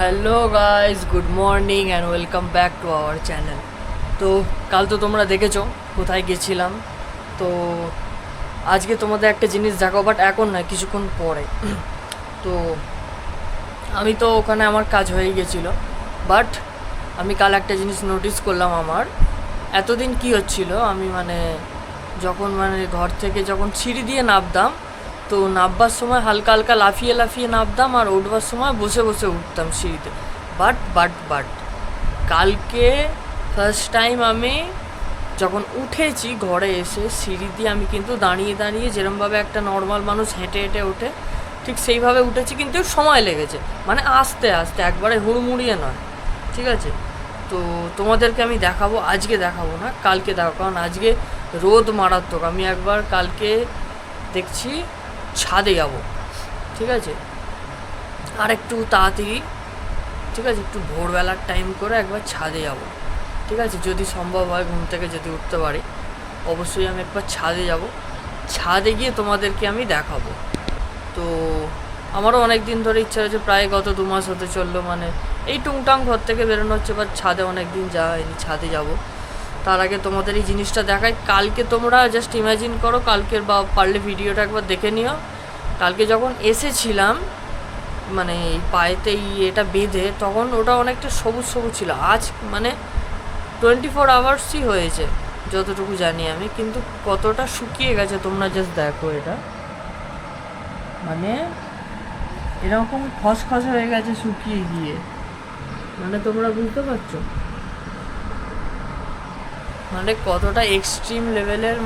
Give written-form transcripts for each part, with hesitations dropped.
Hello guys, good morning and welcome back to our channel. তো কাল তো তোমরা দেখেছো কোথায় গেছিলাম। তো আজকে তোমাদের একটা জিনিস দেখাও, বাট এখন না, কিছুক্ষণ পরে। তো আমি তো ওখানে আমার কাজ হয়ে গেছিলো, বাট আমি কাল একটা জিনিস নোটিস করলাম। আমার এতদিন কি হচ্ছিল, আমি যখন ঘর থেকে যখন সিঁড়ি দিয়ে নামতাম, তো নামবার সময় হালকা হালকা লাফিয়ে লাফিয়ে নামতাম, আর উঠবার সময় বসে বসে উঠতাম সিঁড়িতে। বাট কালকে ফার্স্ট টাইম আমি যখন উঠেছি ঘরে এসে সিঁড়ি দিয়ে, আমি কিন্তু দাঁড়িয়ে দাঁড়িয়ে যেরমভাবে একটা নর্মাল মানুষ হেঁটে হেঁটে ওঠে, ঠিক সেইভাবে উঠেছি, কিন্তু সময় লেগেছে, আস্তে আস্তে, একবারে হুড়মুড়িয়ে নয়। ঠিক আছে, তো তোমাদেরকে আমি দেখাবো, আজকে দেখাবো না, কালকে দেখাবো, কারণ আজকে রোদ মারাত্মক। আমি একবার কালকে দেখছি ছাদে যাব, ঠিক আছে, আর একটু তাড়াতাড়ি, ঠিক আছে, একটু ভোরবেলার টাইম করে একবার ছাদে যাব, ঠিক আছে, যদি সম্ভব হয়, ঘুম থেকে যদি উঠতে পারি, অবশ্যই আমি একবার ছাদে যাব। ছাদে গিয়ে তোমাদেরকে আমি দেখাবো। তো আমারও অনেক দিন ধরে ইচ্ছা হয়েছে, প্রায় গত 2 মাস হতে চললো, এই টুংটাং ঘর থেকে বেরোনো হচ্ছে, বাট ছাদে অনেক দিন যায়নি, ছাদে যাব। তার আগে তোমাদের এই জিনিসটা দেখাই। কালকে তোমরা জাস্ট ইমাজিন করো, কালকের বা পারলে ভিডিওটা একবার দেখে নিও। কালকে যখন এসেছিলাম, এই পায়েতে এটা বেঁধে, তখন ওটা অনেকটা সবুজ সবুজ ছিল। আজ 24 আওয়ার্সই হয়েছে যতটুকু জানি আমি, কিন্তু কতটা শুকিয়ে গেছে তোমরা জাস্ট দেখো। এটা এরকম খসখস হয়ে গেছে শুকিয়ে গিয়ে, তোমরা বুঝতে পারছো কতটা এক্সট্রিম লেভেলের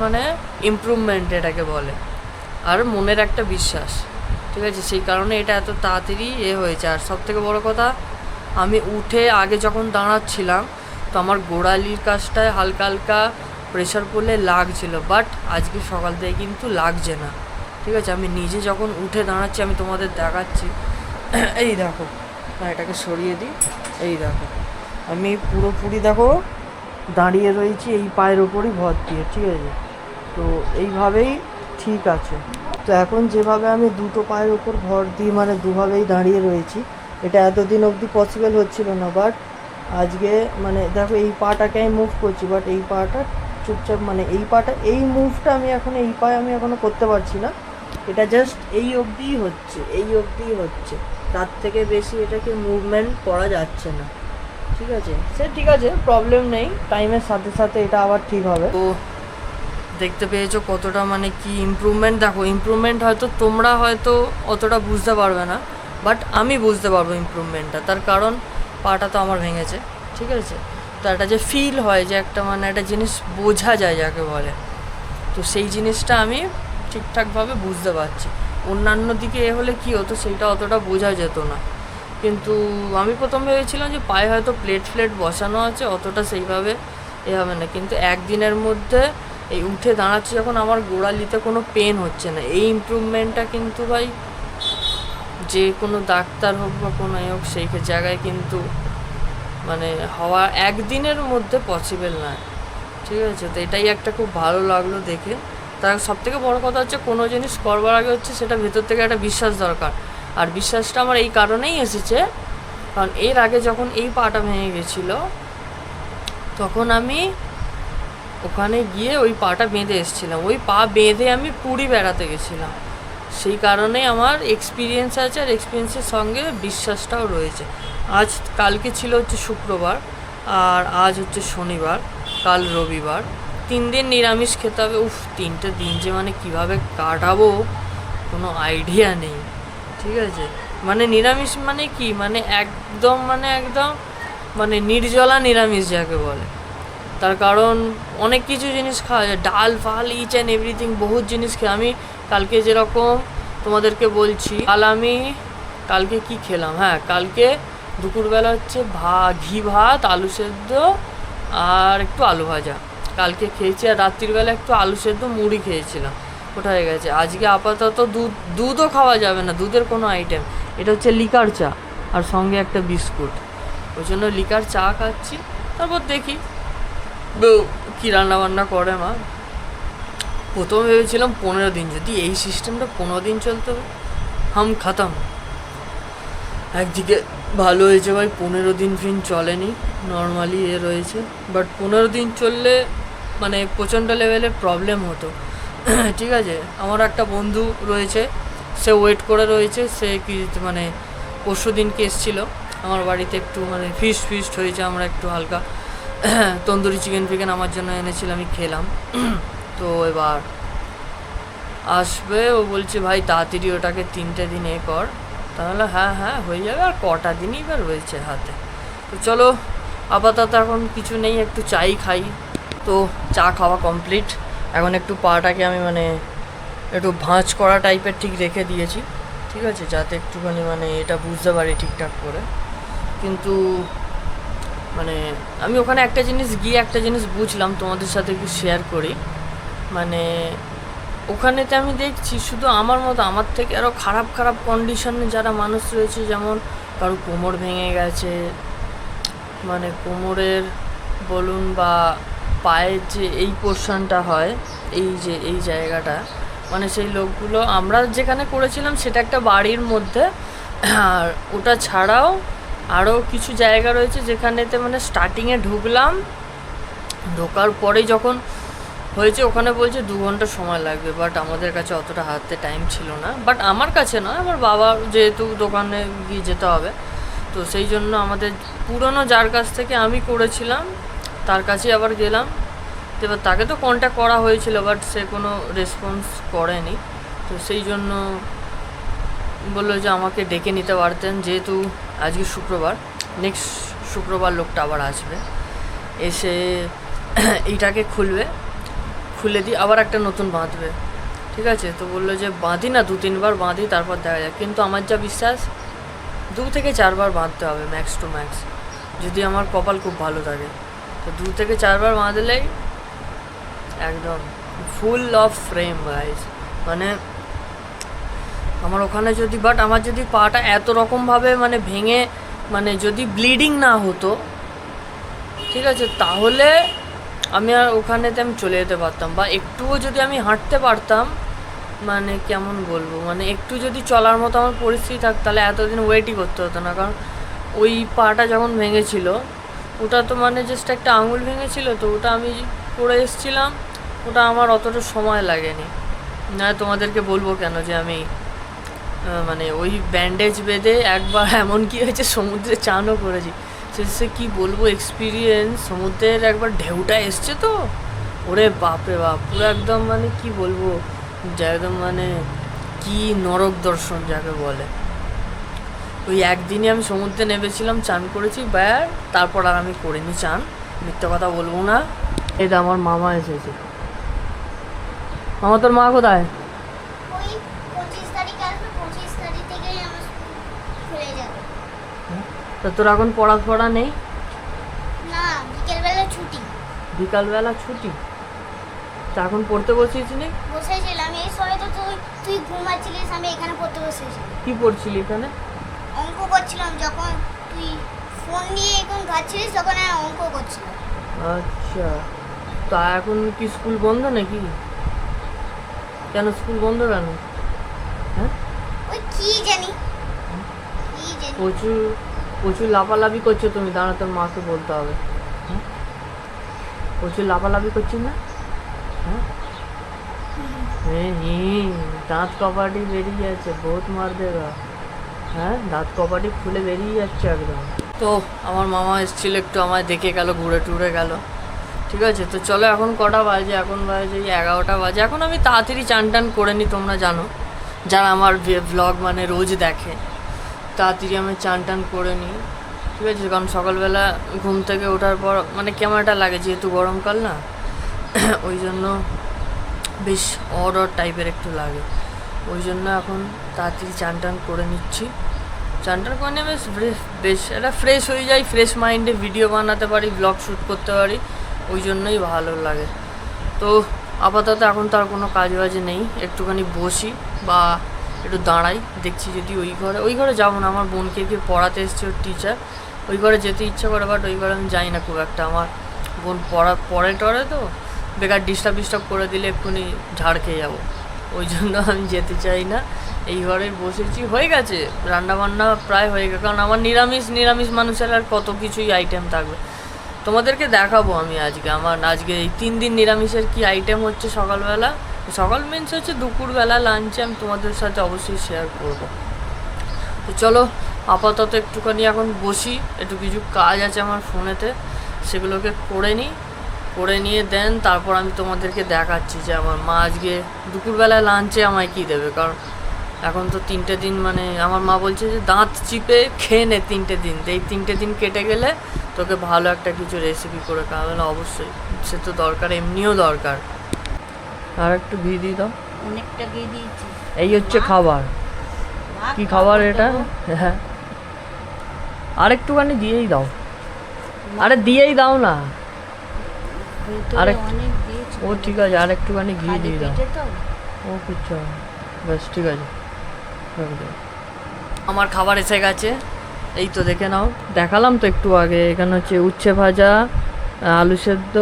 ইমপ্রুভমেন্ট এটাকে বলে। আর মনের একটা বিশ্বাস, ঠিক আছে, সেই কারণে এটা এত তাড়াতাড়ি হয়েছে। আর সব থেকে বড়ো কথা, আমি উঠে আগে যখন দাঁড়াচ্ছিলাম, তো আমার গোড়ালির কাছটায় হালকা হালকা প্রেশার পড়লে লাগছিল, বাট আজকে সকাল থেকে কিন্তু লাগছে না। ঠিক আছে, আমি নিজে যখন উঠে দাঁড়াচ্ছি, আমি তোমাদের দেখাচ্ছি। এই দেখো, এটাকে সরিয়ে দিই। এই দেখো, আমি পুরোপুরি দেখো দাঁড়িয়ে রয়েছি এই পায়ের ওপরই ভর দিয়ে, ঠিক আছে। তো এইভাবেই ঠিক আছে। তো এখন যেভাবে আমি দুটো পায়ের ওপর ভর দিয়ে দুভাবেই দাঁড়িয়ে রয়েছি, এটা এতদিন অবধি পসিবল হচ্ছিল না, বাট আজকে দেখো এই পাটাকে আমি মুভ করছি, বাট এই পাটা চুপচাপ, এই পাটা, এই মুভটা আমি এখন, এই পায়ে আমি এখনও করতে পারছি না। এটা জাস্ট এই অবধিই হচ্ছে, এই অবধিই হচ্ছে, তার থেকে বেশি এটাকে মুভমেন্ট করা যাচ্ছে না। ঠিক আছে, ঠিক আছে, প্রবলেম নেই, টাইমের সাথে সাথে এটা আবার ঠিক হবে। তো দেখতে পেয়েছো কতটা কি ইমপ্রুভমেন্ট। দেখো, ইমপ্রুভমেন্ট হয়তো তোমরা হয়তো অতটা বুঝতে পারবে না, বাট আমি বুঝতে পারবো ইমপ্রুভমেন্টটা। তার কারণ পাটা তো আমার ভেঙেছে, ঠিক আছে। তো একটা যে ফিল হয়, যে একটা একটা জিনিস বোঝা যায় যাকে বলে, তো সেই জিনিসটা আমি ঠিকঠাকভাবে বুঝতে পারছি। অন্যান্য দিকে হলে কি হতো, সেইটা অতটা বোঝা যেত না। কিন্তু আমি প্রথম ভেবেছিলাম যে পায়ে হয়তো প্লেট বসানো আছে, অতটা সেইভাবে হবে না। কিন্তু একদিনের মধ্যে এই উঠে দাঁড়াচ্ছি যখন, আমার গোড়ালিতে কোনো পেন হচ্ছে না। এই ইমপ্রুভমেন্টটা কিন্তু ভাই, যে কোনো ডাক্তার হোক বা কোনো হোক, সেই জায়গায় কিন্তু হওয়া একদিনের মধ্যে পসিবল নয়, ঠিক আছে। তো এটাই একটা খুব ভালো লাগলো দেখে। তার সবথেকে বড় কথা হচ্ছে, কোনো জিনিস করবার আগে হচ্ছে সেটা ভেতর থেকে একটা বিশ্বাস দরকার। আর বিশ্বাসটা আমার এই কারণেই এসেছে, কারণ এর আগে যখন এই পাটা ভেঙে গেছিলো, তখন আমি ওখানে গিয়ে ওই পাটা বেঁধে এসেছিলাম। ওই পা বেঁধে আমি পুরী বেড়াতে গেছিলাম। সেই কারণে আমার এক্সপিরিয়েন্স আছে, আর এক্সপিরিয়েন্সের সঙ্গে বিশ্বাসটাও রয়েছে। কালকে ছিল হচ্ছে শুক্রবার, আর আজ হচ্ছে শনিবার, কাল রবিবার, 3 দিন নিরামিষ খেতে হবে। 3টে দিন যে কীভাবে কাটাবো কোনো আইডিয়া নেই, ঠিক আছে। নিরামিষ কি, একদম একদম নির্জলা নিরামিষ যাকে বলে। তার কারণ অনেক কিছু জিনিস খাওয়া যায়, ডাল ফাল, ইচ অ্যান্ড এভরিথিং, বহুত জিনিস খেয়ে। আমি কালকে যেরকম তোমাদেরকে বলছি, আমি কালকে কি খেলাম, হ্যাঁ, কালকে দুপুরবেলা হচ্ছে ঘি ভাত, আলু সেদ্ধ আর একটু আলু ভাজা কালকে খেয়েছি। আর রাত্রিবেলা একটু আলু সেদ্ধ মুড়ি খেয়েছিলাম, ওটা হয়ে গেছে। আজকে আপাতত দুধও খাওয়া যাবে না, দুধের কোনো আইটেম। এটা হচ্ছে লিকার চা, আর সঙ্গে একটা বিস্কুট। ওই জন্য লিকার চা খাচ্ছি। তারপর দেখি কী রান্নাবান্না করে মা। প্রথমে ভেবেছিলাম 15 দিন, যদি এই সিস্টেমটা 15 দিন চলতে হবে, হাম খতম। একদিকে ভালো হয়েছে ভাই, 15 দিন ফিন চলেনি, নর্মালি রয়েছে, বাট 15 দিন চললে মানে প্রচণ্ড লেভেলের প্রবলেম হতো। ঠিক আছে, আমার একটা বন্ধু রয়েছে, সে ওয়েট করে রয়েছে, সে কি মানে পরশু দিনকে এসেছিলো আমার বাড়িতে, একটু মানে ফিস্ট হয়েছে, আমরা একটু হালকা তন্দুরি চিকেন ফিকেন আমার জন্য এনেছিল, আমি খেলাম। তো এবার আসবে, ও বলছে ভাই তাড়াতাড়ি ওটাকে 3টে দিন কর, তাহলে হ্যাঁ হয়ে যাবে, আর কটা দিনই এবার রয়েছে হাতে। তো চলো, আপাতত এখন কিছু নেই, একটু চাই খাই। তো চা খাওয়া কমপ্লিট, এখন একটু পাটাকে আমি মানে একটু ভাঁজ করা টাইপের ঠিক রেখে দিয়েছি, ঠিক আছে, যাতে একটুখানি মানে এটা বুঝতে পারি ঠিকঠাক করে। কিন্তু মানে আমি ওখানে একটা জিনিস বুঝলাম, তোমাদের সাথে একটু শেয়ার করি। মানে ওখানেতে আমি দেখছি শুধু আমার মতো, আমার থেকে আরও খারাপ কন্ডিশনে যারা মানুষ রয়েছে, যেমন কারো কোমর ভেঙে গেছে, মানে কোমরের বলুন বা পায়ের যে এই পোর্শনটা হয়, এই জায়গাটা, মানে সেই লোকগুলো, আমরা যেখানে করেছিলাম সেটা একটা বাড়ির মধ্যে, আর ওটা ছাড়াও আরও কিছু জায়গা রয়েছে যেখানেতে মানে স্টার্টিংয়ে ঢোকার পরেই যখন হয়েছে, ওখানে বলছে 2 ঘন্টা সময় লাগবে, বাট আমাদের কাছে অতটা হাতে টাইম ছিল না, বাট আমার কাছে নয়, আমার বাবার যেহেতু দোকানে গিয়ে যেতে হবে, তো সেই জন্য আমাদের পুরনো যার কাছ থেকে আমি করেছিলাম তার কাছে আবার গেলাম। এবার তাকে তো কন্ট্যাক্ট করা হয়েছিল, বাট সে কোনো রেসপন্স করেনি, তো সেই জন্য বললো যে আমাকে ডেকে নিতে পারতেন, যেহেতু আজকে শুক্রবার, নেক্সট শুক্রবার লোকটা আবার আসবে, এসে এইটাকে খুলে দিয়ে আবার একটা নতুন বাঁধবে, ঠিক আছে। তো বললো যে বাঁধি না, 2-3 বার বাঁধি, তারপর দেখা যায়। কিন্তু আমার যা বিশ্বাস 2 থেকে 4 বার বাঁধতে হবে ম্যাক্স টু ম্যাক্স, যদি আমার কপাল খুব ভালো থাকে। তো 2 থেকে 4 বার বাঁধলেই একদম ফুল অফ ফ্রেম গাইজ। মানে আমার ওখানে যদি, বাট আমার যদি পাটা এত রকমভাবে মানে ভেঙে, মানে যদি ব্লিডিং না হতো, ঠিক আছে, তাহলে আমি আর ওখানেতে আমি চলে যেতে পারতাম, বা একটুও যদি আমি হাঁটতে পারতাম, মানে কেমন বলবো, মানে একটু যদি চলার মতো আমার পরিস্থিতি থাকতো, তাহলে এতদিন ওয়েটই করতে হতো না। কারণ ওই পাটা যখন ভেঙেছিল, ওটা তো মানে জাস্ট একটা আঙুল ভেঙেছিল, তো ওটা আমি করে এসেছিলাম, ওটা আমার অতটা সময় লাগেনি। না তোমাদেরকে বলবো কেন যে আমি মানে ওই ব্যান্ডেজ বেঁধে একবার এমন কি হয়েছে, সমুদ্রে চানও করেছি, সে কি বলবো এক্সপিরিয়েন্স, সমুদ্রের একবার ঢেউটা এসছে তো, ওরে বাপরে বাপ, পুরো একদম মানে কি বলবো, একদম মানে কি নরক দর্শন যাকে বলে। ওই একদিনই আমি সমুদ্রে নেমেছিলাম, চান করেছি, তারপর আর আমি করিনি চান, মিথ্যে কথা বলবো না। এটা আমার মামা এসেছে। মামা, তোর মা কোথায়? তা তোর এখন পড়া নেই? না, বিকালবেলা ছুটি? তা এখন পড়তে বসেছিলি? বসেছিলাম, এই সময় তো তুই ঘুমাচ্ছিলিস, আমি এখানে পড়তে বসেছিলাম। কি পড়ছিলি এখানে? অঙ্ক করছিলাম, যখন তুই ফোন নিয়ে এখন ঘাটছিলিস তখন আমি অঙ্ক করছিলাম। আচ্ছা, তা এখন কি স্কুল বন্ধ নাকি? কেন স্কুল বন্ধ কেন? হ্যাঁ, ওই কি জানি প্রচুর লাফালাফি করছো তুমি, দাঁড়া তোর মাকে বলতে হবে। প্রচুর লাফালাফি করছিস না? হ্যাঁ, দাঁত কপাটি বেরিয়ে যাচ্ছে, বহুত মার দেগা। হ্যাঁ, দাঁত কপাটি খুলে বেরিয়ে যাচ্ছে একদম। তো আমার মামা এসেছিল, একটু আমায় দেখে গেল, ঘুরে টুরে গেল, ঠিক আছে। তো চলো, এখন কটা বাজে? এখন বাজে 11টা বাজে। এখন আমি তাড়াতাড়ি চান টান করে নিই, তোমরা জানো যারা আমার ভ্লগ মানে রোজ দেখে, তাড়াতাড়ি আমি চান টান করে নিই, ঠিক আছে। কারণ সকালবেলা ঘুম থেকে ওঠার পর মানে কেমন একটা লাগে, যেহেতু গরমকাল না, ওই জন্য বেশ অড টাইপের একটু লাগে, ওই জন্য এখন তাড়াতাড়ি চান টান করে নিচ্ছি। চান টান করে নিয়ে বেশ একটা ফ্রেশ হয়ে যায়, ফ্রেশ মাইন্ডে ভিডিও বানাতে পারি, ব্লগ শ্যুট করতে পারি, ওই জন্যই ভালো লাগে। তো আপাতত এখন তার কোনো কাজ বাজে নেই, একটুখানি বসি বা একটু দাঁড়াই, দেখছি যদি ওই ঘরে যাবো না, আমার বোনকে গিয়ে পড়াতে এসছে ওর টিচার, ওই ঘরে যেতে ইচ্ছা করে, বাট ওই ঘরে আমি যাই না খুব একটা, আমার বোন পড়ে টড়ে তো, বেকার ডিস্টার্ব করে দিলে এক্ষুনি ঝাড় খেয়ে যাবো, ওই জন্য আমি যেতে চাই না। এই ঘরে বসেছি, হয়ে গেছে রান্না বান্না প্রায় হয়ে গেছে, কারণ আমার নিরামিষ মানুষের আর কত কিছুই আইটেম থাকবে। তোমাদেরকে দেখাবো আমি আজকে এই 3 দিন নিরামিষের কি আইটেম হচ্ছে সকালবেলা, সকাল মিন্স হচ্ছে দুপুরবেলা লাঞ্চে আমি তোমাদের সাথে অবশ্যই শেয়ার করব। তো চলো আপাতত একটুখানি এখন বসি, একটু কিছু কাজ আছে আমার ফোনেতে, সেগুলোকে করে নিয়ে দেন তারপর আমি তোমাদেরকে দেখাচ্ছি যে আমার মা আজকে দুপুরবেলা লাঞ্চে আমায় কী দেবে। কারণ এখন তো 3টে দিন, মানে আমার মা বলছে যে দাঁত চিপে খেয়ে নে 3টে দিন, এই 3টে দিন কেটে গেলে তোকে ভালো একটা কিছু রেসিপি করে খাওয়াবে। না অবশ্যই, সে তো দরকার, এমনিও দরকার। আর একটু ঘি দিয়ে দাও। অনেকটা ঘি দিয়েছি। এই হচ্ছে খাবার। কি খাবার এটা? হ্যাঁ, আর একটুখানি দিয়েই দাও। আরে দিয়েই দাও না। আরেক অনেক দিয়েছি। ও ঠিক আছে, আর একটুখানি ঘি দিয়ে দাও। ও কিচ্ছু হবে না। ব্যাস ঠিক আছে, রেখে দাও। আমার খাবার এসে গেছে, এই তো দেখে নাও, দেখালাম তো একটু আগে। এখানে হচ্ছে উচ্ছে ভাজা, আলু সেদ্ধ,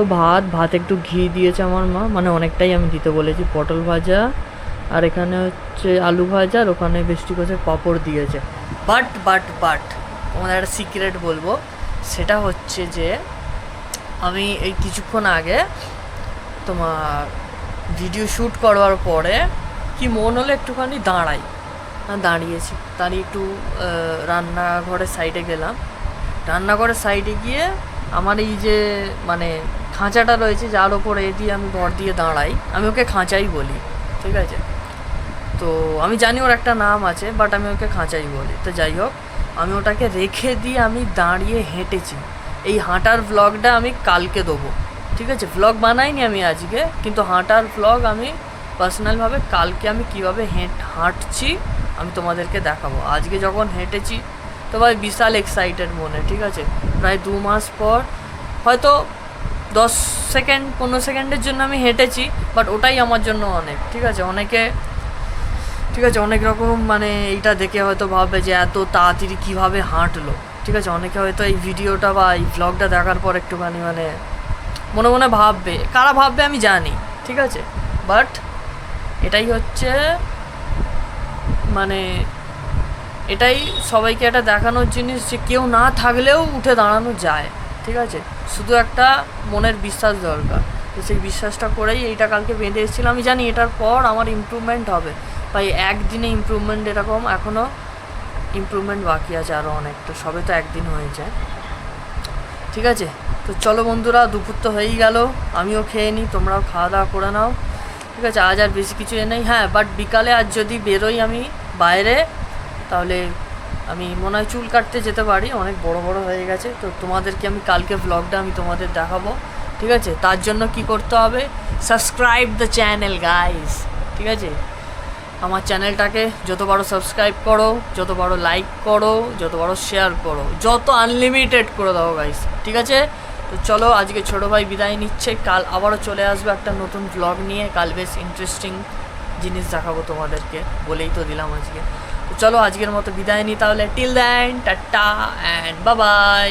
ভাত একটু ঘি দিয়েছে আমার মা, মানে অনেকটাই আমি দিতে বলেছি, পটল ভাজা, আর এখানে হচ্ছে আলু ভাজা, আর ওখানে বেশি করে পাঁপড় দিয়েছে। বাট তোমাদের একটা সিক্রেট বলবো, সেটা হচ্ছে যে আমি এই কিছুক্ষণ আগে তোমার ভিডিও শ্যুট করবার পরে কি মন হলো একটুখানি দাঁড়িয়েছি, দাঁড়িয়ে একটু রান্নাঘরের সাইডে গেলাম। রান্নাঘরের সাইডে গিয়ে আমার এই যে মানে খাঁচাটা রয়েছে, যার ওপর দিয়ে আমি ভর দিয়ে দাঁড়াই, আমি ওকে খাঁচাই বলি, ঠিক আছে? তো আমি জানি ওর একটা নাম আছে, বাট আমি ওকে খাঁচাই বলি। তো যাই হোক, আমি ওটাকে রেখে দিয়ে আমি দাঁড়িয়ে হেঁটেছি। এই হাঁটার ভ্লগটা আমি কালকে দেবো, ঠিক আছে? ভ্লগ বানাইনি আমি আজকে, কিন্তু হাঁটার ভ্লগ আমি পার্সোনালভাবে কালকে আমি কীভাবে হাঁটছি আমি তোমাদেরকে দেখাবো। আজকে যখন হেঁটেছি তো ভাই বিশাল এক্সাইটেড মনে, ঠিক আছে? প্রায় 2 মাস পর হয়তো 10 সেকেন্ড 15 সেকেন্ডের জন্য আমি হেঁটেছি, বাট ওটাই আমার জন্য অনেক, ঠিক আছে? অনেক রকম মানে এইটা দেখে হয়তো ভাববে যে এত তাড়াতাড়ি কীভাবে হাঁটলো, ঠিক আছে? অনেকে হয়তো এই ভিডিওটা বা এই ভ্লগটা দেখার পর একটুখানি মানে মনে ভাববে, কারা ভাববে আমি জানি, ঠিক আছে? বাট এটাই হচ্ছে মানে এটাই সবাইকে একটা দেখানোর জিনিস যে কেউ না থাকলেও উঠে দাঁড়ানো যায়, ঠিক আছে? শুধু একটা মনের বিশ্বাস দরকার। তো সেই বিশ্বাসটা করেই এইটা কালকে বেঁধে এসেছিলাম। আমি জানি এটার পর আমার ইমপ্রুভমেন্ট হবে, ভাই একদিনে ইমপ্রুভমেন্ট, এরকম এখনও ইমপ্রুভমেন্ট বাকি আছে আরও অনেক, তো সবে তো একদিন হয়ে যায়, ঠিক আছে? তো চলো বন্ধুরা, দুপুর তো হয়েই গেল, আমিও খেয়ে নিই, তোমরাও খাওয়া দাওয়া করে নাও, ঠিক আছে? আজ আর বেশি কিছু নেই। হ্যাঁ, বাট বিকালে আজ যদি বেরোই আমি বাইরে, তাহলে আমি মনে হয় চুল কাটতে যেতে পারি, অনেক বড় হয়ে গেছে। তো তোমাদেরকে আমি কালকে ভ্লগটা আমি তোমাদের দেখাবো, ঠিক আছে? তার জন্য কি করতে হবে? সাবস্ক্রাইব দ্য চ্যানেল গাইস, ঠিক আছে? আমার চ্যানেলটাকে যত বড় সাবস্ক্রাইব করো, যত বড় লাইক করো, যত বড় শেয়ার করো, যত আনলিমিটেড করে দাও গাইস, ঠিক আছে? তো চলো, আজকে ছোটো ভাই বিদায় নিচ্ছে, কাল আবারও চলে আসবে একটা নতুন ভ্লগ নিয়ে। কাল বেশ ইন্টারেস্টিং জিনিস দেখাবো তোমাদেরকে, বলেই তো দিলাম আজকে। তো চলো আজকের মতো বিদায় নিই তাহলে, till then tata and bye by.